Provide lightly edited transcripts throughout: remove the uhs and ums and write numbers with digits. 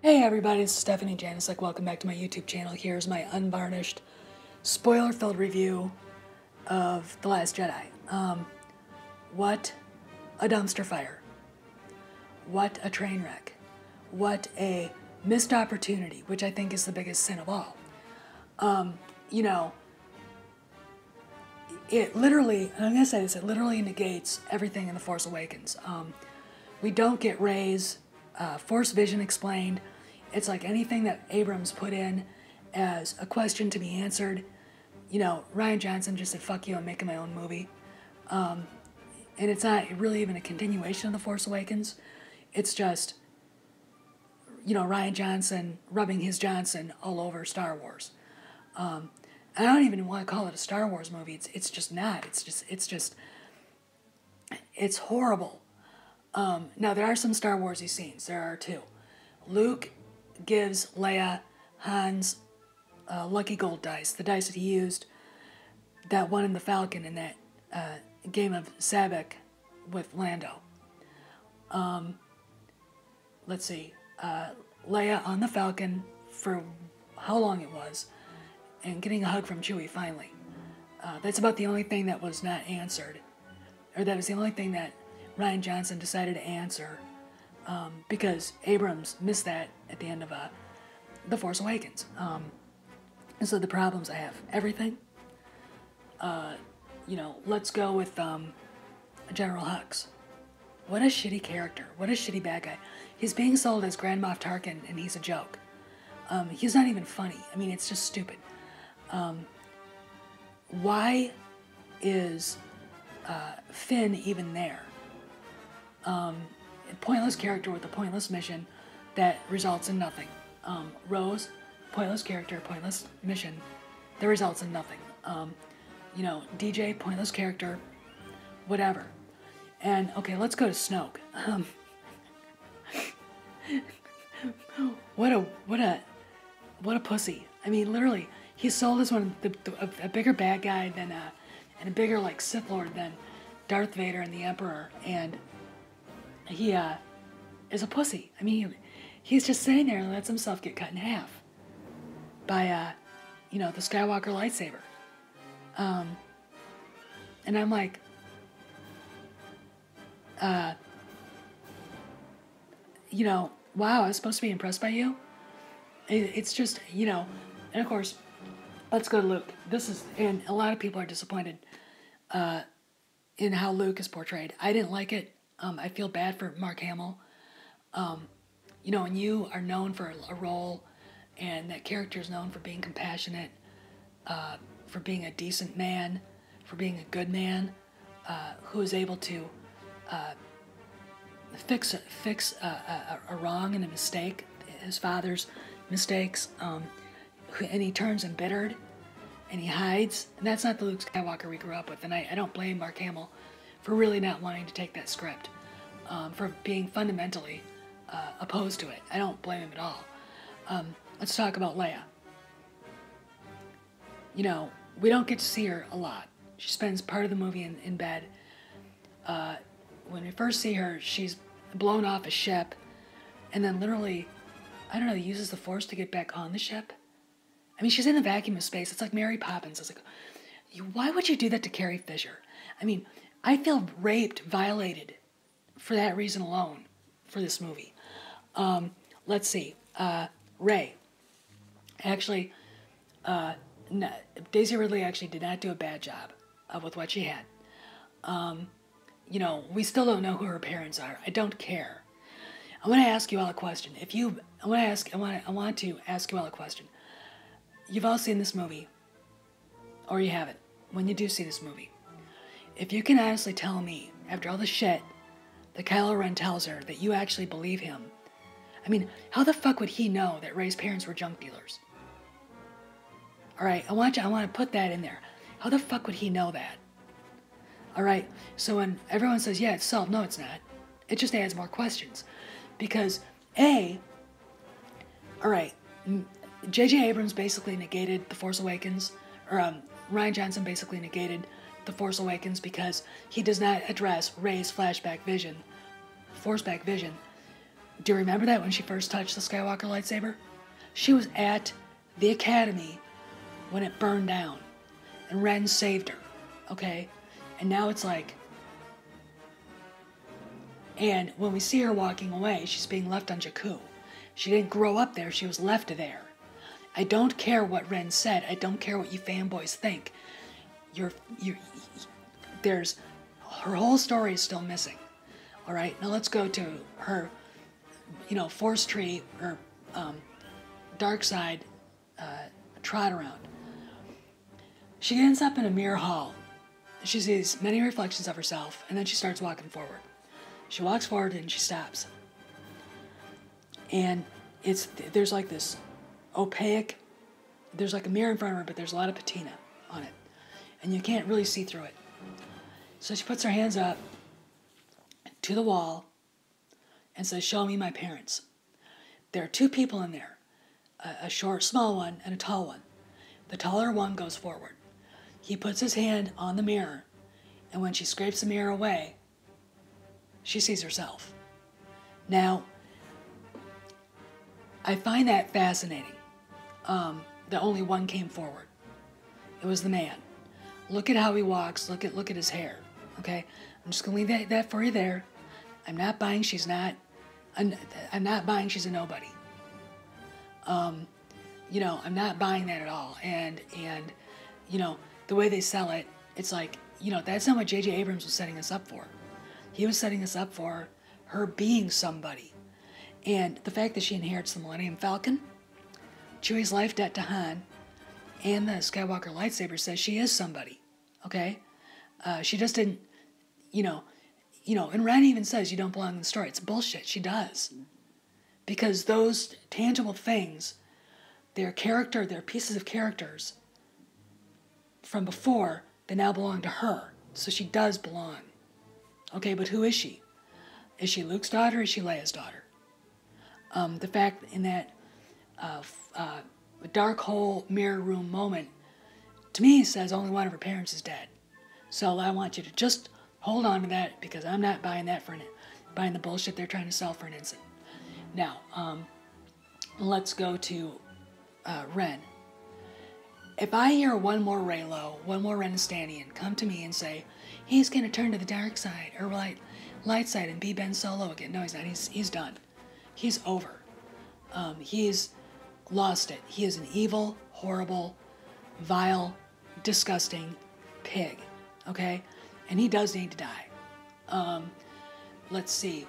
Hey everybody, it's Stephanie Janisek. Welcome back to my YouTube channel. Here's my unvarnished, spoiler-filled review of The Last Jedi. What a dumpster fire. What a train wreck. What a missed opportunity, which I think is the biggest sin of all. It literally, and I'm going to say this, it literally negates everything in The Force Awakens. We don't get Rey's Force vision explained. It's like anything that Abrams put in as a question to be answered. You know, Rian Johnson just said, fuck you, I'm making my own movie. And it's not really even a continuation of The Force Awakens. It's just, Rian Johnson rubbing his Johnson all over Star Wars. I don't even want to call it a Star Wars movie. It's just not. It's horrible. Now, there are some Star Warsy scenes. There are two. Luke gives Leia Han's lucky gold dice, the dice that he used that won him the Falcon in that game of Sabak with Lando. Let's see. Leia on the Falcon for how long it was, and getting a hug from Chewie finally. That's about the only thing that was not answered, or that was the only thing that Rian Johnson decided to answer, because Abrams missed that at the end of The Force Awakens. And so the problems I have, everything. Let's go with General Hux. What a shitty character. What a shitty bad guy. He's being sold as Grand Moff Tarkin, and he's a joke. He's not even funny. I mean, it's just stupid. Why is Finn even there? A pointless character with a pointless mission that results in nothing. Rose, pointless character, pointless mission that results in nothing. DJ, pointless character, whatever. And okay, let's go to Snoke. What a pussy. I mean, literally, he's sold as a bigger bad guy than and a bigger like Sith Lord than Darth Vader and the Emperor, and he is a pussy. I mean, he's just sitting there and lets himself get cut in half by the Skywalker lightsaber. And I'm like, wow, I was supposed to be impressed by you. It's just, and of course, let's go to Luke. And a lot of people are disappointed in how Luke is portrayed. I didn't like it. I feel bad for Mark Hamill. When you are known for a role, and that character is known for being compassionate, for being a decent man, for being a good man, who is able to fix a wrong and a mistake, his father's mistakes, and he turns embittered, and he hides. And that's not the Luke Skywalker we grew up with. And I don't blame Mark Hamill for really not wanting to take that script, for being fundamentally opposed to it. I don't blame him at all. Let's talk about Leia. We don't get to see her a lot. She spends part of the movie in bed. When we first see her, she's blown off a ship, and then literally, I don't know, uses the Force to get back on the ship. I mean, she's in a vacuum of space. It's like Mary Poppins. It's like, why would you do that to Carrie Fisher? I mean, I feel raped, violated for that reason alone for this movie. Let's see. Rey. Actually, Daisy Ridley actually did not do a bad job with what she had. We still don't know who her parents are. I don't care. I want to ask you all a question. I want to ask you all a question. You've all seen this movie, or you haven't. When you do see this movie, if you can honestly tell me, after all the shit that Kylo Ren tells her, that you actually believe him, I mean, how the fuck would he know that Rey's parents were junk dealers? All right, I want to put that in there. How the fuck would he know that? All right, so when everyone says, yeah, it's solved, no, it's not. It just adds more questions. Because, all right, J.J. Abrams basically negated The Force Awakens, or Rian Johnson basically negated The Force Awakens because he does not address Rey's flashback vision, Forceback vision, Do you remember that when she first touched the Skywalker lightsaber? She was at the Academy when it burned down. And Ren saved her. Okay? And now it's like... And when we see her walking away, she's being left on Jakku. She didn't grow up there. She was left there. I don't care what Ren said. I don't care what you fanboys think. There's... Her whole story is still missing. All right? Now let's go to her, Force tree or dark side trot around. She ends up in a mirror hall. She sees many reflections of herself, and then she starts walking forward. She walks forward and she stops. And there's like this opaque, there's like a mirror in front of her, but there's a lot of patina on it. And you can't really see through it. So she puts her hands up to the wall and says, "Show me my parents." There are two people in there, a short, small one and a tall one. The taller one goes forward. He puts his hand on the mirror, and when she scrapes the mirror away, she sees herself. Now, I find that fascinating. That only one came forward. It was the man. Look at how he walks. Look at his hair. Okay, I'm just gonna leave that for you there. I'm not buying she's not. I'm not buying she's a nobody. I'm not buying that at all. And the way they sell it, it's like, that's not what J.J. Abrams was setting us up for. He was setting us up for her being somebody. And the fact that she inherits the Millennium Falcon, Chewie's life debt to Han, and the Skywalker lightsaber says she is somebody. Okay? She just didn't, and Ren even says you don't belong in the story. It's bullshit. She does. Because those tangible things, they're pieces of characters from before that now belong to her. So she does belong. Okay, but who is she? Is she Luke's daughter or is she Leia's daughter? The fact in that dark hole mirror room moment, to me, says only one of her parents is dead. So I want you to just hold on to that, because I'm not buying that buying the bullshit they're trying to sell for an instant. Now, let's go to Ren. If I hear one more Reylo, one more Renistanian come to me and say, he's going to turn to the dark side, or light side, and be Ben Solo again. No, he's not. He's done. He's over. He's lost it. He is an evil, horrible, vile, disgusting pig. Okay? And he does need to die. Let's see.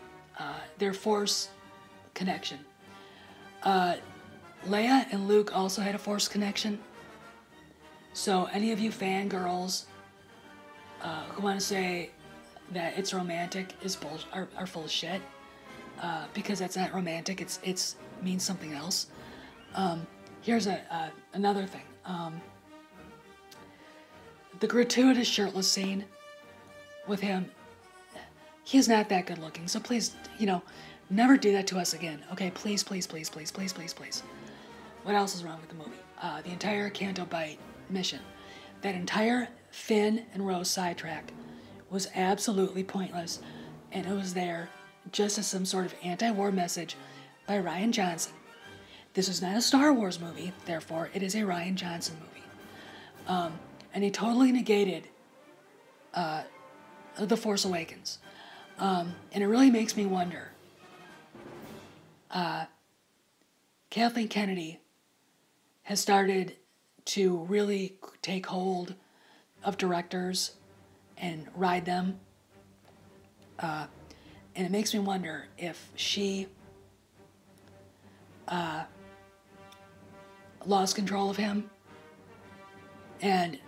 Their Force connection. Leia and Luke also had a Force connection. So any of you fangirls who want to say that it's romantic are full of shit, because that's not romantic. It's means something else. Here's another thing. The gratuitous shirtless scene with him. He's not that good looking. So please, never do that to us again. Okay, please, please, please, please, please, please, please. What else is wrong with the movie? The entire Canto Bight mission. That entire Finn and Rose sidetrack was absolutely pointless, and it was there just as some sort of anti-war message by Rian Johnson. This is not a Star Wars movie, therefore it is a Rian Johnson movie. And he totally negated The Force Awakens. And it really makes me wonder. Kathleen Kennedy has started to really take hold of directors and ride them. And it makes me wonder if she lost control of him. And,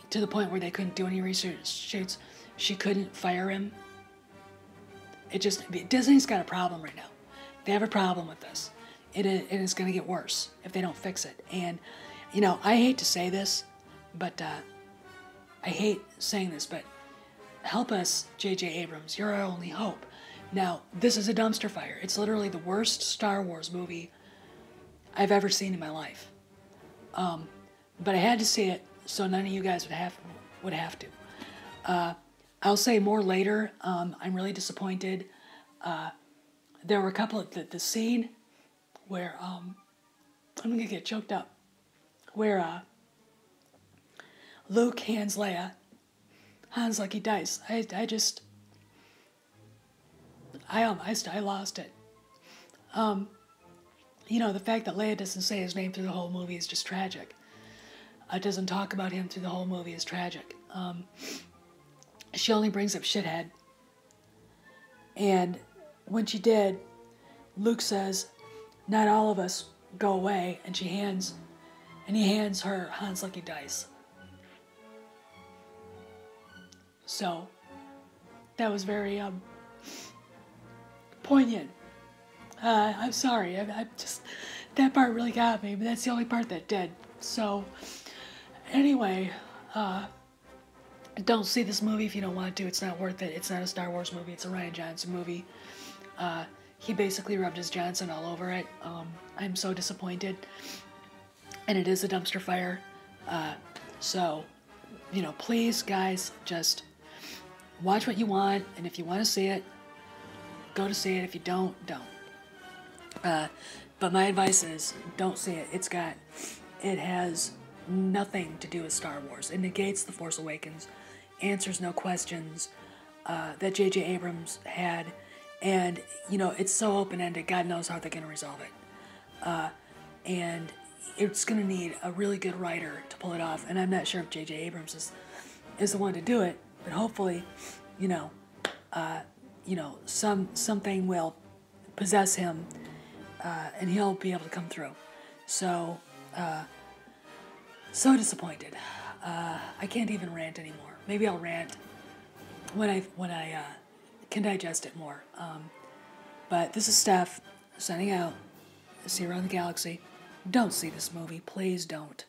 to the point where they couldn't do any research shoots. She couldn't fire him. Disney's got a problem right now. They have a problem with this. It is going to get worse if they don't fix it. And, I hate to say this, but I hate saying this, but help us, J.J. Abrams. You're our only hope. Now, this is a dumpster fire. It's literally the worst Star Wars movie I've ever seen in my life. But I had to see it, so none of you guys would have to. I'll say more later. I'm really disappointed there were a couple of the scene where I'm gonna get choked up, where Luke hands Leia Han's Lucky Dice. I lost it. The fact that Leia doesn't say his name through the whole movie is just tragic. Doesn't talk about him through the whole movie is tragic. She only brings up shithead. And when she did, Luke says, "Not all of us go away," and he hands her Han's Lucky Dice. So that was very poignant. I'm sorry. I just, that part really got me, but that's the only part that did. So anyway, don't see this movie if you don't want to. It's not worth it. It's not a Star Wars movie. It's a Rian Johnson movie. He basically rubbed his Johnson all over it. I'm so disappointed. And it is a dumpster fire. So, please, guys, just watch what you want. And if you want to see it, go to see it. If you don't, don't. But my advice is, don't see it. It has nothing to do with Star Wars. It negates The Force Awakens, answers no questions that J.J. Abrams had, and it's so open-ended. God knows how they're going to resolve it, and it's going to need a really good writer to pull it off. And I'm not sure if J.J. Abrams is the one to do it, but hopefully, something will possess him, and he'll be able to come through. So. So disappointed. I can't even rant anymore. Maybe I'll rant when I can digest it more. But this is Steph signing out. See you around the galaxy. Don't see this movie. Please don't.